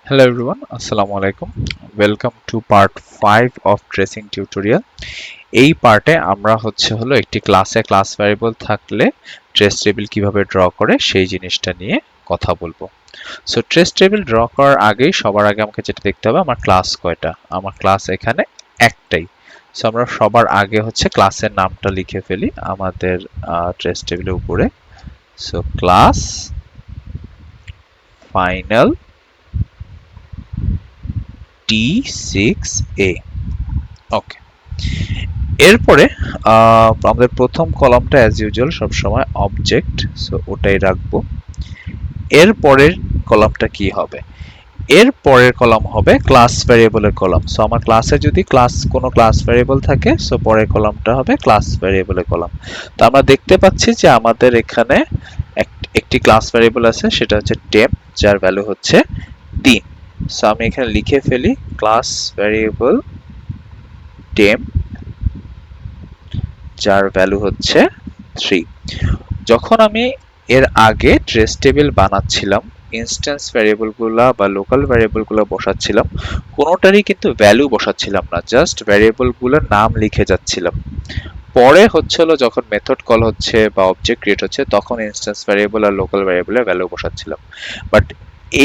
Hello everyone, Assalamu alaikum. Welcome to part 5 of tracing tutorial. এই পার্টে আমরা হলো একটি ক্লাসে ক্লাস ভ্যারিয়েবল থাকলে ট্রেস টেবিল কিভাবে ড্র করে সেই জিনিসটা নিয়ে কথা বলবো। সো ট্রেস টেবিল ড্র করার আগেই সবার আগে আমাকে যেটা দেখতে হবে আমার ক্লাস কয়টা। আমার ক্লাস এখানে একটাই। সো আমরা সবার আগে ক্লাসের নামটা লিখে ফেলি আমাদের ট্রেস টেবিলের উপরে। So class final T6A। ওকে, এরপরে আমাদের প্রথম কলামটা অ্যাজ ইউজুয়াল সবসময় অবজেক্ট, সো ওটাই রাখবো। এর পরের কলামটা কি হবে? এর পরের কলাম হবে ক্লাস ভ্যারিয়েবলের কলাম। সো আমার ক্লাসে যদি কোনো ক্লাস ভ্যারিয়েবল থাকে, সো পরের কলামটা হবে ক্লাস ভ্যারিয়েবলের কলাম। তো আমরা দেখতে পাচ্ছি যে আমাদের এখানে একটি ক্লাস ভ্যারিয়েবল আছে, সেটা হচ্ছে টেম্প, যার ভ্যালু হচ্ছে 3। সো আমি এখানে লিখে ফেলি ক্লাস ভ্যারিয়েবল টেম্প, যার ভ্যালু হচ্ছে 3। যখন আমি এর আগে ট্রেস টেবিল বানাচ্ছিলাম, ইনস্ট্যান্স ভ্যারিয়েবলগুলো বা লোকাল ভ্যারিয়েবলগুলো বসাচ্ছিলাম, কোনোটারই কিন্তু ভ্যালু বসাচ্ছিলাম না, জাস্ট ভ্যারিয়েবলগুলোর নাম লিখে যাচ্ছিলাম। পরে যখন মেথড কল হচ্ছে বা অবজেক্ট ক্রিয়েট হচ্ছে, তখন ইনস্ট্যান্স ভ্যারিয়েবল আর লোকাল ভ্যারিয়েবলের ভ্যালু বসাচ্ছিলাম। বাট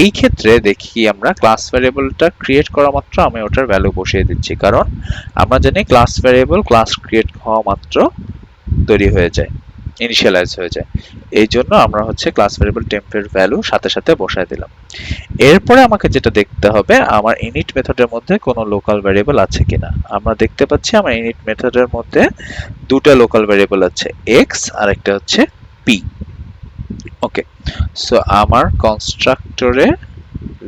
এই ক্ষেত্রে দেখি আমরা ক্লাস ভ্যারিয়েবলটা ক্রিয়েট করা মাত্র আমি ওটার ভ্যালু বসিয়ে দিচ্ছি, কারণ আমরা জানি ক্লাস ভ্যারিয়েবল ক্লাস ক্রিয়েট হওয়া মাত্র তৈরি হয়ে যায়, ইনিশিয়ালাইজ হয়ে যায়। এই জন্য আমরা ক্লাস ভ্যারিয়েবল টেম্পের ভ্যালু সাথে সাথে বসায় দিলাম। এরপরে আমাকে যেটা দেখতে হবে, আমার ইনিট মেথডের মধ্যে কোনো লোকাল ভ্যারিয়েবল আছে কিনা। আমরা দেখতে পাচ্ছি আমার ইনিট মেথডের মধ্যে দুটো লোকাল ভ্যারিয়েবল আছে, এক্স আর একটা হচ্ছে পি। ওকে, সো আমার কনস্ট্রাক্টরে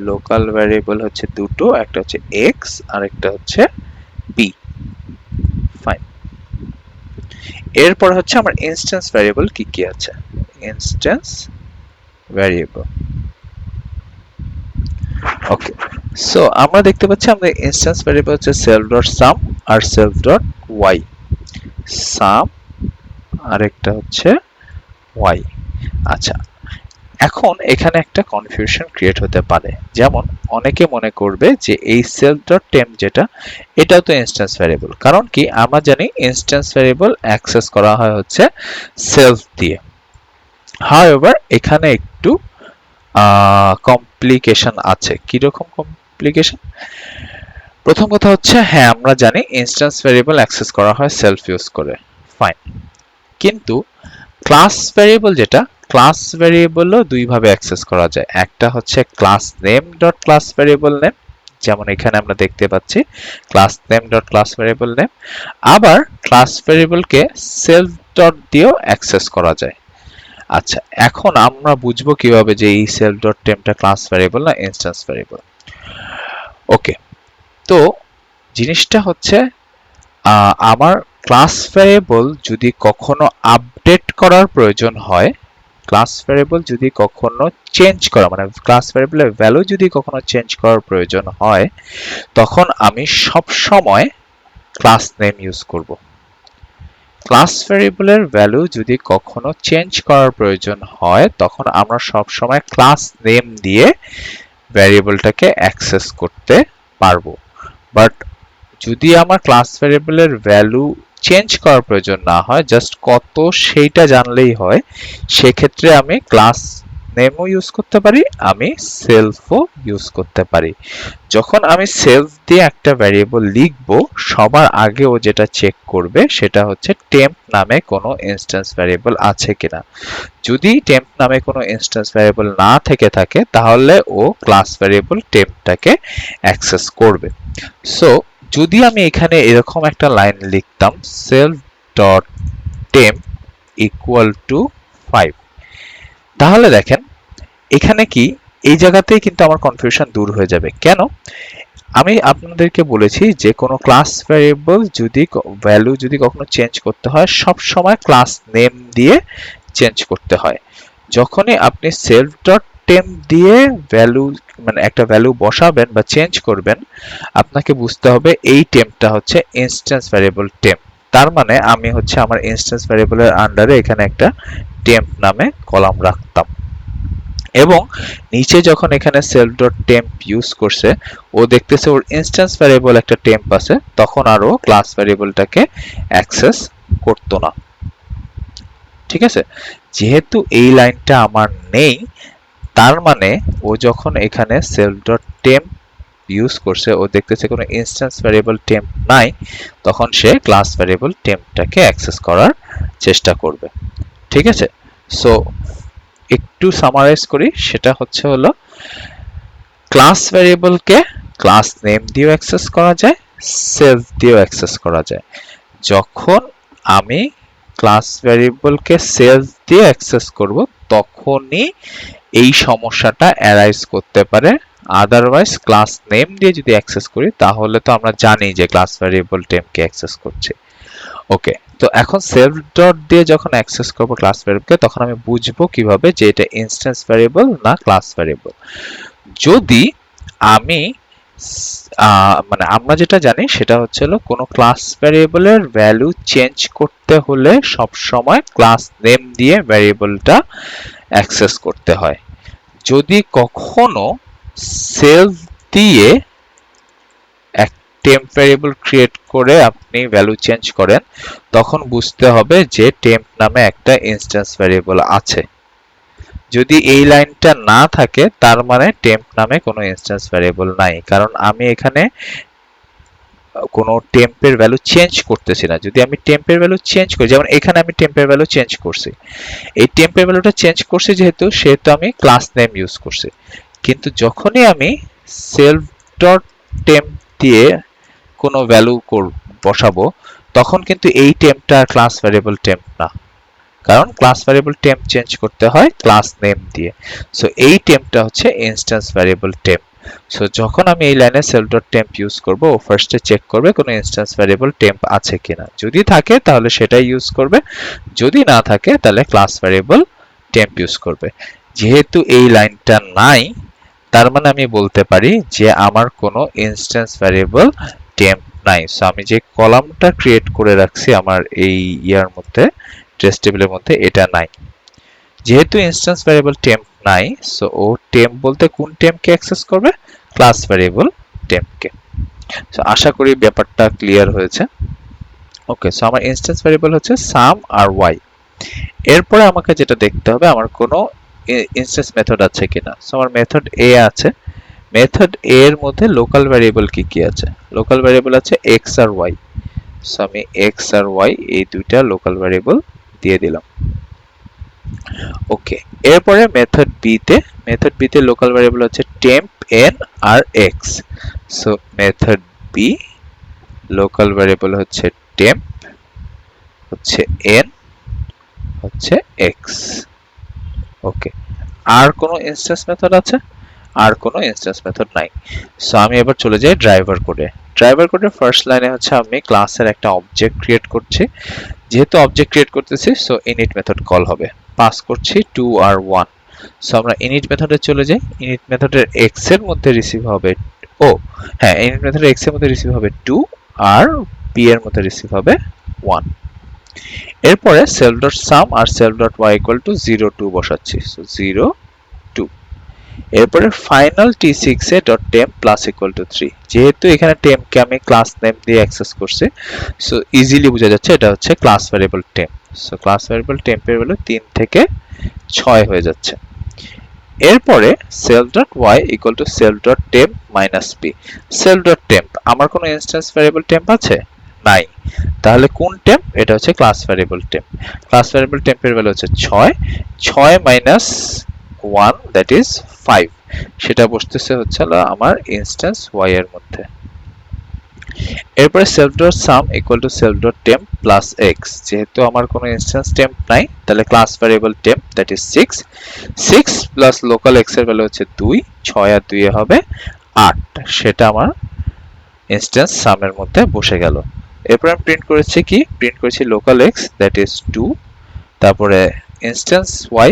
লোকাল ভ্যারিয়েবল হচ্ছে দুটো, একটা হচ্ছে এক্স আর একটা হচ্ছে পি। ফাইন। এরপর আমার ইনস্ট্যান্স ভ্যারিয়েবল কি কি আছে। ইনস্ট্যান্স ভ্যারিয়েবল, ওকে, সো আমরা দেখতে পাচ্ছি আমাদের ইনস্ট্যান্স ভ্যারিয়েবল হচ্ছে সেলফ ডট সাম আর সেলফ ডট ওয়াই। সাম আর একটা হচ্ছে ওয়াই। আচ্ছা, এখন এখানে একটা কনফিউশন ক্রিয়েট হতে পারে, যেমন অনেকে মনে করবে যে এই সেলফ ডট টেম্প যেটা, এটাও তো ইনস্ট্যান্স ভ্যারিয়েবল। কারণ কি, আমরা জানি ইনস্ট্যান্স ভ্যারিয়েবল অ্যাক্সেস করা হয় সেলফ দিয়ে। হাউএভার এখানে একটু কমপ্লিকেশন আছে। কিরকম কমপ্লিকেশন? প্রথম কথা হ্যাঁ, আমরা জানি ইনস্ট্যান্স ভ্যারিয়েবল অ্যাক্সেস করা হয় সেলফ ইউজ করে, ফাইন। কিন্তু ক্লাস ভ্যারিয়েবল যেটা, ক্লাস ভ্যারিয়েবলও দুই ভাবে অ্যাক্সেস করা যায়। একটা হচ্ছে class name dot class variable name, যেমন এখানে আমরা দেখতে পাচ্ছি class name dot class variable name. আবার ক্লাস ভ্যারিয়েবলকে সেলফ ডট দিয়েও অ্যাক্সেস করা যায়। আচ্ছা, এখন আমরা বুঝবো কিভাবে যে এই সেলফ ডট টেম্পটা ক্লাস ভ্যারিয়েবল না ইনস্ট্যান্স ভ্যারিয়েবল। ওকে, তো জিনিসটা আমার ক্লাস ভ্যারিয়েবল যদি কখনো আপডেট করার প্রয়োজন হয়, ক্লাস ভ্যারিয়েবল যদি কখনো চেঞ্জ করা, মানে ক্লাস ভ্যারিয়েবলের ভ্যালু যদি কখনো চেঞ্জ করার প্রয়োজন হয়, তখন আমি সব সময় ক্লাস নেম ইউজ করব। ক্লাস ভ্যারিয়েবলের ভ্যালু যদি কখনো চেঞ্জ করার প্রয়োজন হয়, তখন আমরা সব সময় ক্লাস নেম দিয়ে ভ্যারিয়েবলটাকে অ্যাক্সেস করতে পারবো। বাট যদি আমার ক্লাস ভ্যারিয়েবলের ভ্যালু চেঞ্জ করার প্রয়োজন না হয়, জাস্ট কত সেইটা জানলেই হয়, সেক্ষেত্রে আমি ক্লাস নেমও ইউজ করতে পারি, আমি সেলফও ইউজ করতে পারি। যখন আমি সেলফ দিয়ে একটা ভ্যারিয়েবল লিখব, সবার আগে ও যেটা চেক করবে সেটা টেম্প নামে কোনো ইনস্ট্যান্স ভ্যারিয়েবল আছে কিনা। যদি টেম্প নামে কোনো ইনস্ট্যান্স ভ্যারিয়েবল না থেকে থাকে, তাহলে ও ক্লাস ভ্যারিয়েবল টেম্পটাকে অ্যাক্সেস করবে। সো যদি আমি এখানে এরকম একটা লাইন লিখতাম, self dot temp equal to 5, তাহলে দেখেন এখানে কি, এই জায়গাতেই কিন্তু আমার কনফিউশন দূর হয়ে যাবে। কেন? আমি আপনাদেরকে বলেছি যে কোনো ক্লাস ভ্যারিয়েবল যদি ভ্যালু যদি কখনো চেঞ্জ করতে হয়, সব সময় ক্লাস নেম দিয়ে চেঞ্জ করতে হয়। যখনই আপনি সেলফ ডট টেম্প দিয়ে ভ্যালু, মানে একটা ভ্যালু বসাবেন বা চেঞ্জ করবেন, আপনাকে বুঝতে হবে এই টেম্পটা ইনস্ট্যান্স ভ্যারিয়েবল টেম্প। তার মানে আমি আমার ইনস্ট্যান্স ভ্যারিয়েবলের আন্ডারে এখানে একটা টেম্প নামে কলাম রাখতাম। এবং নিচে যখন এখানে সেলফ ডট টেম্প ইউজ করছে, ও দেখতেছে ওর ইনস্ট্যান্স ভ্যারিয়েবল একটা টেম্প আছে, তখন আর ও ক্লাস ভ্যারিয়েবলটাকে অ্যাক্সেস করতো না। ঠিক আছে, যেহেতু এই লাইনটা আমার নেই, তার মানে ও যখন এখানে সেলফ ডট টেম্প ইউজ করছে, ও দেখতেছে কোনো ইনস্ট্যান্স ভ্যারিয়েবল টেম্প নাই, তখন সে ক্লাস ভ্যারিয়েবল টেম্পটাকে অ্যাক্সেস করার চেষ্টা করবে। ঠিক আছে, সো একটু সামারাইজ করি, সেটা হচ্ছে হলো ক্লাস ভ্যারিয়েবলকে ক্লাস নেম দিয়েও অ্যাক্সেস করা যায়, সেলফ দিয়েও অ্যাক্সেস করা যায়। যখন আমি ক্লাস ভ্যারিয়েবলকে সেলফ দিয়ে অ্যাক্সেস করব, তখনই এই সমস্যাটা অ্যারাইজ করতে পারে। আদারওয়াইজ ক্লাস নেম দিয়ে যদি অ্যাক্সেস করি, তাহলে তো আমরা জানি যে ক্লাস ভ্যারিয়েবল টেম্পকে অ্যাক্সেস করছি। ওকে, তো এখন সেলফ ডট দিয়ে যখন অ্যাক্সেস করব ক্লাস ভ্যারিয়েবলকে, তখন আমি বুঝবো কিভাবে যে এটা ইনস্ট্যান্স ভ্যারিয়েবল না ক্লাস ভ্যারিয়েবল। যদি আমি মানে আমরা যেটা জানি সেটা হচ্ছে হলো কোনো ক্লাস ভ্যারিয়েবলের ভ্যালু চেঞ্জ করতে হলে সব সময় ক্লাস নেম দিয়ে ভ্যারিয়েবলটা অ্যাক্সেস করতে হয়। যদি কখনো সেলফ দিয়ে টেম্প ভ্যারিয়েবল ক্রিয়েট করে আপনি ভ্যালু চেঞ্জ করেন, তখন বুঝতে হবে যে টেম্প নামে একটা ইনস্ট্যান্স ভ্যারিয়েবল আছে। যদি এই লাইনটা না থাকে, তার মানে টেম্প নামে কোনো ইনস্ট্যান্স ভ্যারিয়েবল নাই, কারণ আমি এখানে কোনো টেম্পের ভ্যালু চেঞ্জ করতেছি না। যদি আমি টেম্পের ভ্যালু চেঞ্জ করি, যেমন এখানে আমি টেম্পের ভ্যালু চেঞ্জ করছি, এই টেম্পের ভ্যালুটা চেঞ্জ করছি সেহেতু আমি ক্লাস নেম ইউজ করছি। কিন্তু যখনই আমি সেলফ ডট টেম্প দিয়ে কোনো ভ্যালু বসাবো, তখন কিন্তু এই টেম্পটা ক্লাস ভ্যারিয়েবল টেম্প না, কারণ ক্লাস ভ্যারিয়েবল টেম্প চেঞ্জ করতে হয় ক্লাস নেম দিয়ে। সো এই টেম্পটা হচ্ছে ইনস্ট্যান্স ভ্যারিয়েবল টেম্প। সো যখন আমি এই লাইনে সেলফ ডট টেম্প ইউজ করব, ও ফার্স্টে চেক করবে কোনো ইনস্ট্যান্স ভ্যারিয়েবল টেম্প আছে কিনা। যদি থাকে তাহলে সেটাই ইউজ করবে, যদি না থাকে তাহলে ক্লাস ভ্যারিয়েবল টেম্প ইউজ করবে। যেহেতু এই লাইনটা নাই, তার মানে আমি বলতে পারি যে আমার কোনো ইনস্ট্যান্স ভ্যারিয়েবল টেম্প নাই। সো আমি যে কলামটা ক্রিয়েট করে রাখছি আমার এই ইয়ার মধ্যে, ট্রেস টেবিলের মধ্যে, এটা নাই। যেহেতু ইনস্ট্যান্স ভ্যারিয়েবল টেম্প নাই, সো ও টেম্প বলতে কোন টেম্পকে অ্যাক্সেস করবে? ক্লাস ভ্যারিয়েবল টেম্পকে। সো আশা করি ব্যাপারটা ক্লিয়ার হয়েছে। ওকে, সো আমার ইনস্ট্যান্স ভ্যারিয়েবল হচ্ছে সাম আর ওয়াই। এরপরে আমাকে যেটা দেখতে হবে, আমার কোনো ইনস্ট্যান্স মেথড আছে কিনা। সো আমার মেথড এ আছে, মেথড এ এর মধ্যে লোকাল ভ্যারিয়েবল কি কি আছে? লোকাল ভ্যারিয়েবল আছে এক্স আর ওয়াই। সো আমি এক্স আর ওয়াই এই দুইটা লোকাল ভ্যারিয়েবল দিয়ে দিলাম। ওকে, এরপরে মেথড বি তে লোকাল ভ্যারিয়েবল হচ্ছে টেম্প এন আর x. So method B local variable হচ্ছে টেম্প, হচ্ছে এন, হচ্ছে এক্স। ওকে, আর কোনো ইনস্ট্যান্স মেথড আছে? আর কোনো ইনস্ট্যান্স মেথড নাই। সো আমি এবার চলে যাই ড্রাইভার কোডে। ড্রাইভার কোডের ফার্স্ট লাইনে হচ্ছে আমি ক্লাসের একটা অবজেক্ট ক্রিয়েট করছি। যেহেতু অবজেক্ট ক্রিয়েট করতেছি, সো ইনিট মেথড কল হবে। পাস করছি 2 আর 1। সো আমরা ইনিট মেথডে চলে যাই। ইনিট মেথডের এক্স এর মধ্যে রিসিভ হবে, ও হ্যাঁ, ইনিট মেথডের এক্স এর মধ্যে রিসিভ হবে 2 আর পি এর মধ্যে রিসিভ হবে 1। এরপরে সেলফ ডট সাম আর self dot Y equal to 0 2 বসাচ্ছি। সো 0 2। এরপরে final t6 A dot temp plus equal to 3। যেহেতু এখানে টেম্পকে আমি ক্লাস নেম দিয়ে অ্যাক্সেস করছি, সো ইজিলি বোঝা যাচ্ছে এটা হচ্ছে class variable temp. So class variable টেম্পের ভ্যালু 3 থেকে 6 হয়ে যাচ্ছে। এরপরে self dot Y equal to self dot temp minus P. Self dot temp, আমার কোনো ইনস্ট্যান্স ভ্যারিয়েবল টেম্প আছে? নাই। তাহলে কোন টেম্প? এটা হচ্ছে class variable temp. Class variable টেম্পের ভ্যালু হচ্ছে 6, 6 মাইনাস 1 দ্যাট ইজ 5। সেটা বসতেছে হচ্ছে আমার ইনস্ট্যান্স y এর মধ্যে। এরপরে self dot sum equal to self dot temp plus x। যেহেতু আমার কোনো ইনস্ট্যান্স টেম্প নাই, তাহলে class variable temp that is 6, 6 plus local x এর ভ্যালু হচ্ছে 2, 6 আর 2 এ হবে 8। সেটা আমার ইনস্ট্যান্স সামের মধ্যে বসে গেল। এরপর আমি প্রিন্ট করেছি কি? প্রিন্ট করেছি লোকাল x দ্যাট ইজ 2, তারপরে ইনস্ট্যান্স y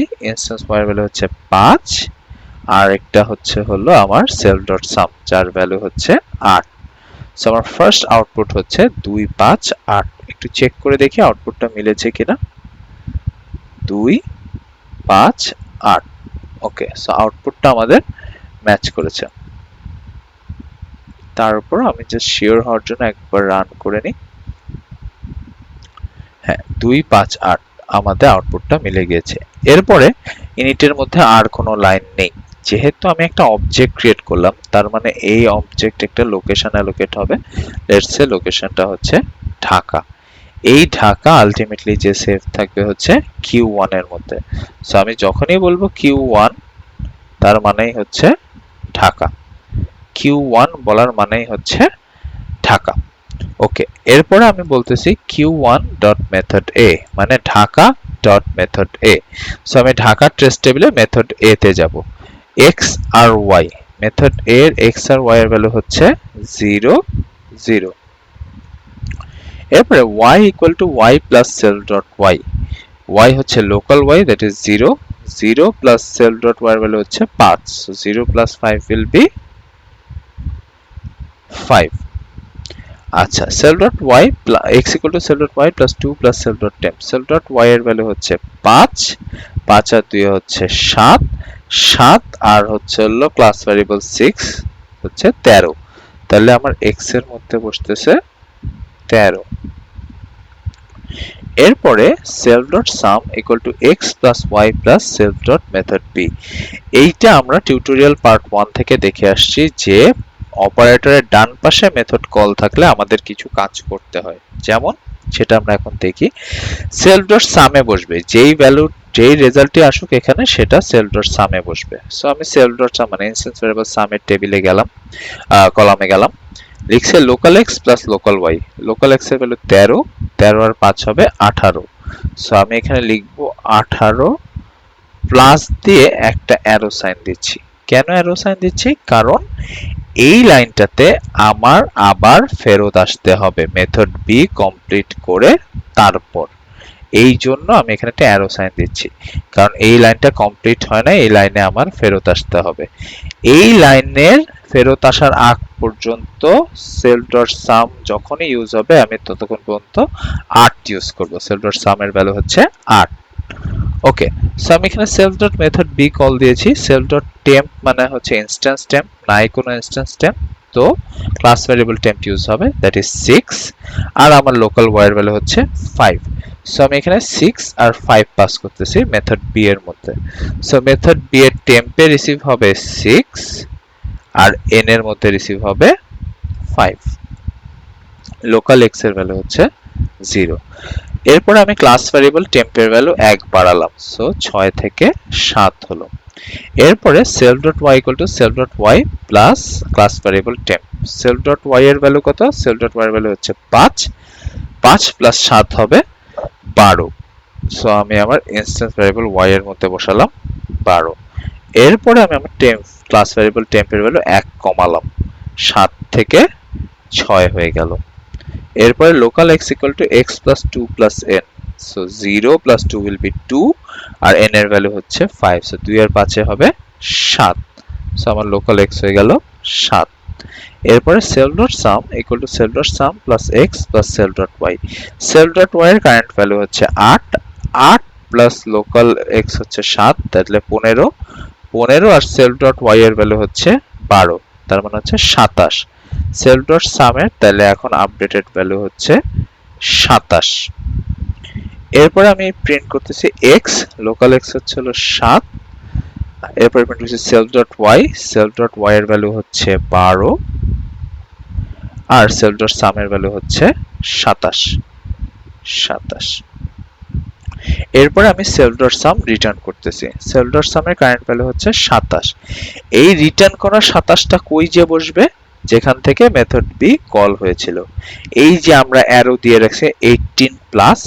এর ভ্যালু হচ্ছে 5, আর একটা হচ্ছে হলো আমার সেলফ ডট সাম যার ভ্যালু হচ্ছে 8। সো আমার ফার্স্ট আউটপুট হচ্ছে 2 5 8। একটু চেক করে দেখি আউটপুটটা মিলেছে কিনা। 2 5 8। ওকে, সো আউটপুটটা আমাদের ম্যাচ করেছে। তারপর আমি জাস্ট শিওর হওয়ার জন্য একবার রান করে নিই। হ্যাঁ, 2 5 8 আমাদের আউটপুটটা মিলে গিয়েছে। এরপরে ইনিটের মধ্যে আর কোনো লাইন নেই, যেহেতু আমি একটা অবজেক্ট ক্রিয়েট করলাম, তার মানে এই অবজেক্ট একটা লোকেশন অ্যালোকেট হবে। লেটস সে লোকেশনটা হচ্ছে ঢাকা। এই ঢাকা আলটিমেটলি যে সেভ থাকবে হচ্ছে Q1 এর মধ্যে। সো আমি যখনই বলবো Q1, তার মানেই হচ্ছে ঢাকা। Q1 বলার মানেই হচ্ছে ঢাকা। ওকে, এরপরে আমি বলতেছি Q1.methodA, মানে Dhaka dot method A. So আমি ঢাকা ট্রেস টেবিলে মেথড এ তে যাব। x আর y, মেথড এ এর x আর y এর ভ্যালু হচ্ছে 0 0। এরপরে y equal to y plus self dot y, y হচ্ছে local y, that is 0 0 plus self dot y এর ভ্যালু হচ্ছে 5। So 0 plus 5 will be 5। আচ্ছা, self dot Y x equal to self dot Y plus 2 plus self dot temp. Self dot Y এর value হচ্ছে 5, 5 আর 2 হচ্ছে 7, 7 আর হচ্ছে হলো class variable 6 হচ্ছে 13। তাহলে আমার x এর মধ্যে বসতেছে 13। এরপরে self dot sum equal to x plus Y plus self dot method B. এইটা আমরা টিউটোরিয়াল পার্ট 1 থেকে দেখে আসছি যে অপারেটরের ডান পাশে মেথড কল থাকলে আমাদের কিছু কাজ করতে হয়। যেমন সেটা আমরা এখন দেখি। সেলফ ডট সামে বসবে, যেই ভ্যালু যেই রেজাল্টই আসুক এখানে সেটা সেলফ ডট সামে বসবে। সো আমি সেলফ ডট সাম মানে ইনস্ট্যান্স ভ্যারিয়েবল সামের টেবিলে গেলাম, কলামে গেলাম, লিখছে local x plus local y। Local x এর ভ্যালু 13, 13 আর 5 হবে 18। সো আমি এখানে লিখবো 18 প্লাস দিয়ে একটা অ্যারো সাইন দিচ্ছি। কেন অ্যারো সাইন দিচ্ছি? কারণ এই লাইনটাতে আমার আবার ফেরত আসতে হবে মেথড বি কমপ্লিট করে তারপর। এই জন্য আমি এখানে একটা অ্যারো সাইন দিচ্ছি, কারণ এই লাইনটা কমপ্লিট হয় না, এই লাইনে আমার ফেরত আসতে হবে। এই লাইনের ফেরত আসার আগ পর্যন্ত সেলফ ডট সাম যখনই ইউজ হবে আমি ততক্ষণ পর্যন্ত 8 ইউজ করব। সেলফ ডট সাম এর ভ্যালু হচ্ছে 8। ওকে, সো আমি এখানে self dot method B call দিয়েছি। সেলফ ডট টেম্প মানে হচ্ছে ইনস্ট্যান্স টেম্প, নাই কোনো ইনস্ট্যান্স টেম্প, তো ক্লাস ভ্যারিয়েবল টেম্প ইউজ হবে, দ্যাট ইজ 6। আর আমার লোকাল ওয়াই এর ভ্যালু হচ্ছে 5। সো আমি এখানে 6 আর 5 পাস করতেছি মেথড বি এর মধ্যে। সো মেথড বি এর টেম্পে রিসিভ হবে 6 আর এন এর মধ্যে রিসিভ হবে 5। লোকাল এক্স এর ভ্যালু হচ্ছে 0। এরপর আমি ক্লাস ভ্যারিয়েবল টেম্পের ভ্যালু 1 বাড়ালাম, সো 6 থেকে 7 হলো। এরপরে self dot Y equal to self dot Y plus class variable temp. Self dot Y এর ভ্যালু কত? সেলফ ডট ওয়াই এর ভ্যালু হচ্ছে 5, 5 প্লাস 7 হবে 12। সো আমি আমার ইনস্ট্যান্স ভ্যারিয়েবল ওয়াই এর মধ্যে বসালাম 12। এরপরে আমি আমার টেম্প ক্লাস ভ্যারিয়েবল টেম্পের ভ্যালু 1 কমালাম, 7 থেকে 6 হয়ে গেল। এরপরে local x equal to x plus 2 plus n। So 0 plus 2 will be 2 আর n এর ভ্যালু হচ্ছে 5। সো 2 আর 5 এ হবে 7। সো আমার লোকাল x হয়ে গেল 7। এরপরে self dot sum equal to self dot some plus x plus self dot y। Self dot y এর current value হচ্ছে 8, 8 প্লাস লোকাল x হচ্ছে 7, তাহলে 15, 15 আর সেলফ ডট y এর ভ্যালু হচ্ছে 12, তার মানে হচ্ছে 27। সেলফ ডট সামের তাহলে এখন আপডেটেড ভ্যালু হচ্ছে 27। এরপরে আমি প্রিন্ট করতেছি x, লোকাল x হচ্ছে হলো 7। এরপরে প্রিন্ট করতেছি সেলফ ডট y এর ভ্যালু হচ্ছে 12 আর সেলফ ডট সামের ভ্যালু হচ্ছে 27। এরপরে আমি সেলফ ডট সাম রিটার্ন করতেছি। সেলফ ডট সামের কারেন্ট ভ্যালু হচ্ছে 27। এই রিটার্ন করা 27টা কই যে বসবে? যেখান থেকে মেথড বি কল হয়েছিল। এই যে আমরা অ্যারো দিয়ে রাখছি 18 প্লাস,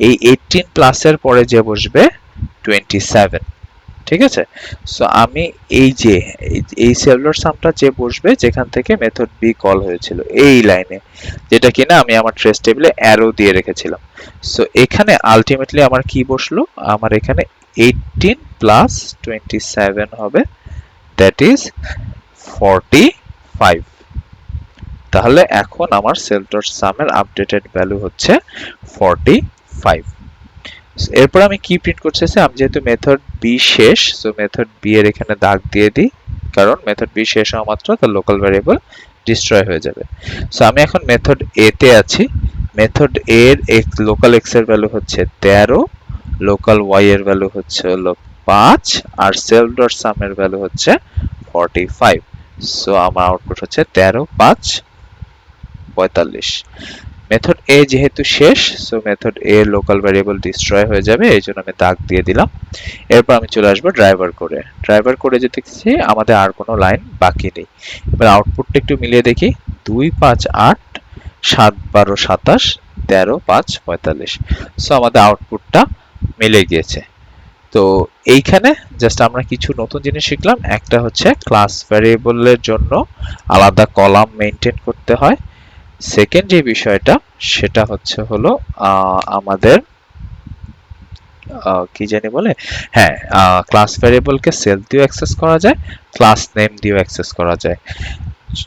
এই 18 প্লাসের পরে যে বসবে 27। ঠিক আছে? সো আমি এই যে এই সেলফ ডট সামটা যে বসবে যেখান থেকে মেথড বি কল হয়েছিল এই লাইনে, যেটা কিনা আমি আমার ট্রেস টেবিলে অ্যারো দিয়ে রেখেছিলাম। সো এখানে আলটিমেটলি আমার কি বসলো? আমার এখানে 18 প্লাস 27 হবে, দ্যাট ইজ 45। তাহলে এখন আমার সেলফ ডট সামের আপডেটেড ভ্যালু হচ্ছে 45। এরপর আমি কি প্রিন্ট করতেছি, আমি যেহেতু মেথড বি শেষ, সো মেথড বি এর এখানে দাগ দিয়ে দিই, কারণ মেথড বি শেষ হওয়া মাত্র তার লোকাল ভ্যারিয়েবল ডিস্ট্রয় হয়ে যাবে। সো আমি এখন মেথড এ তে আছি। মেথড এর লোকাল এক্স এর ভ্যালু হচ্ছে 13, লোকাল ওয়াই এর ভ্যালু হচ্ছে হলো 5, আর সেলফ ডট সাম এর ভ্যালু হচ্ছে 45। সো আমার আউটপুট হচ্ছে 13, 5, 45। মেথড এ যেহেতু শেষ, সো মেথড এ লোকাল ভ্যারিয়েবল ডিস্ট্রয় হয়ে যাবে, এই জন্য আমি দাগ দিয়ে দিলাম। এরপর আমি চলে আসবো ড্রাইভার করে। ড্রাইভার করে যে দেখছি আমাদের আর কোনো লাইন বাকি নেই। এবার আউটপুটটা একটু মিলিয়ে দেখি, 2, 5, 8, 7, 12, 27, 13, 5, 45। সো আমাদের আউটপুটটা মিলে গিয়েছে। তো এইখানে জাস্ট আমরা কিছু নতুন জিনিস শিখলাম। একটা হচ্ছে ক্লাস ভ্যারিয়েবলের জন্য আলাদা কলাম মেনটেন করতে হয়। সেকেন্ড যে বিষয়টা সেটা হচ্ছে হলো আমাদের কি জানি বলে, হ্যাঁ, ক্লাস ভ্যারিয়েবলকে সেলফ দিয়েও অ্যাক্সেস করা যায়, ক্লাস নেম দিয়েও অ্যাক্সেস করা যায়।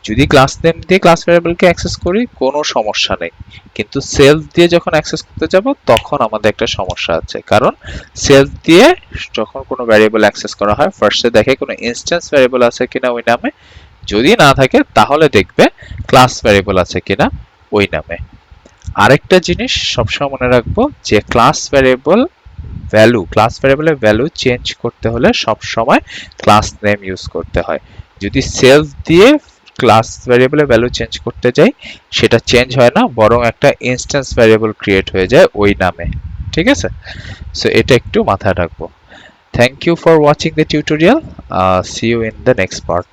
যদি ক্লাস নেম দিয়ে ক্লাস ভ্যারিয়েবলকে অ্যাক্সেস করি কোনো সমস্যা নেই, কিন্তু সেলফ দিয়ে যখন অ্যাক্সেস করতে যাব তখন আমাদের একটা সমস্যা আছে। কারণ সেলফ দিয়ে যখন কোনো ভ্যারিয়েবল অ্যাক্সেস করা হয়, ফার্স্টে দেখে কোনো ইনস্ট্যান্স ভ্যারিয়েবল আছে কিনা ওই নামে, যদি না থাকে তাহলে দেখবে ক্লাস ভ্যারিয়েবল আছে কিনা ওই নামে। আরেকটা জিনিস সবসময় মনে রাখবো যে ক্লাস ভ্যারিয়েবলের ভ্যালু চেঞ্জ করতে হলে সবসময় ক্লাস নেম ইউজ করতে হয়। যদি সেলফ দিয়ে ক্লাস ভ্যারিয়েবলের ভ্যালু চেঞ্জ করতে যাই, সেটা চেঞ্জ হয় না, বরং একটা ইনস্ট্যান্স ভ্যারিয়েবল ক্রিয়েট হয়ে যায় ওই নামে। ঠিক আছে, সো এটা একটু মাথায় রাখবো। Thank you for watching the tutorial. See you in the next part.